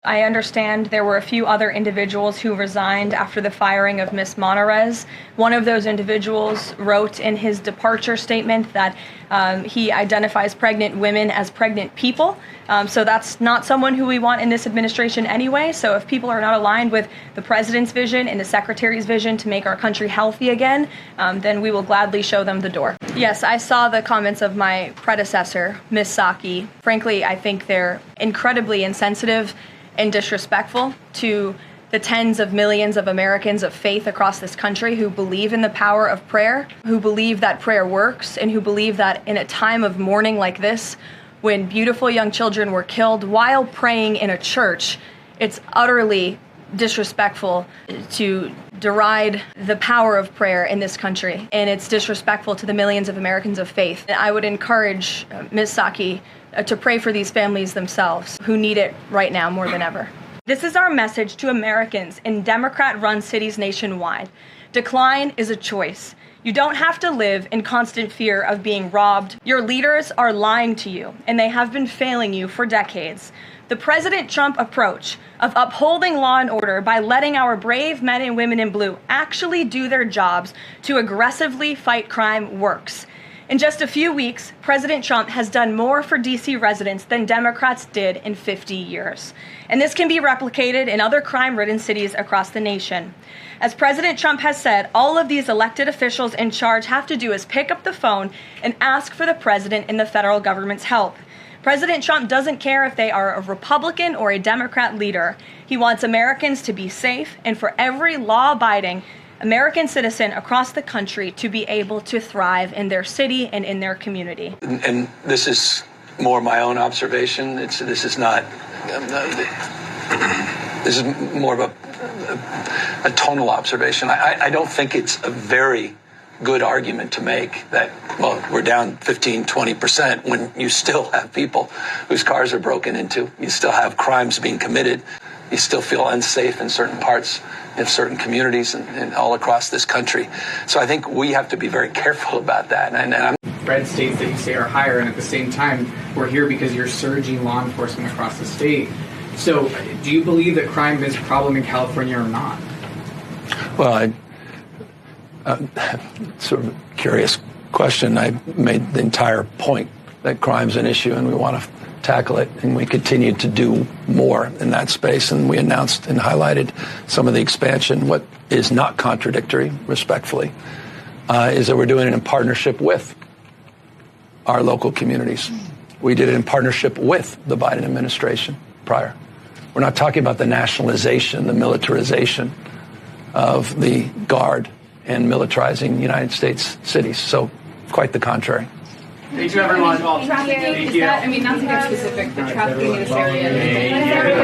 I understand there were a few other individuals who resigned after the firing of Ms. Monarez. One of those individuals wrote in his departure statement that he identifies pregnant women as pregnant people. So that's not someone who we want in this administration anyway. So if people are not aligned with the president's vision and the secretary's vision to make our country healthy again, then we will gladly show them the door. Yes, I saw the comments of my predecessor, Ms. Psaki. Frankly, I think they're incredibly insensitive and disrespectful to the tens of millions of Americans of faith across this country who believe in the power of prayer, who believe that prayer works, and who believe that in a time of mourning like this, when beautiful young children were killed while praying in a church, it's utterly disrespectful to deride the power of prayer in this country, and it's disrespectful to the millions of Americans of faith. And I would encourage Ms. Psaki to pray for these families themselves who need it right now more than ever. This is our message to Americans in Democrat-run cities nationwide. Decline is a choice. You don't have to live in constant fear of being robbed. Your leaders are lying to you, and they have been failing you for decades. The President Trump approach of upholding law and order by letting our brave men and women in blue actually do their jobs to aggressively fight crime works. In just a few weeks, President Trump has done more for D.C. residents than Democrats did in 50 years. And this can be replicated in other crime-ridden cities across the nation. As President Trump has said, all of these elected officials in charge have to do is pick up the phone and ask for the president and the federal government's help. President Trump doesn't care if they are a Republican or a Democrat leader. He wants Americans to be safe and for every law-abiding American citizen across the country to be able to thrive in their city and in their community. And this is more my own observation. This is not. This is more of a tonal observation. I don't think it's a very good argument to make that, well, we're down 15, 20% when you still have people whose cars are broken into. You still have crimes being committed. You still feel unsafe in certain parts of certain communities and all across this country. So I think we have to be very careful about that. And red states that you say are higher, and at the same time, we're here because you're surging law enforcement across the state. So do you believe that crime is a problem in California or not? Well, sort of a curious question. I made the entire point that crime's an issue and we want to tackle it, and we continue to do more in that space, and we announced and highlighted some of the expansion. What is not contradictory, respectfully, is that we're doing it in partnership with our local communities. We did it in partnership with the Biden administration prior. We're not talking about the nationalization, the militarization of the Guard and militarizing United States cities. So quite the contrary. Thank you, everyone. Trafficking, is that, I mean, not to get specific, but trafficking in this area.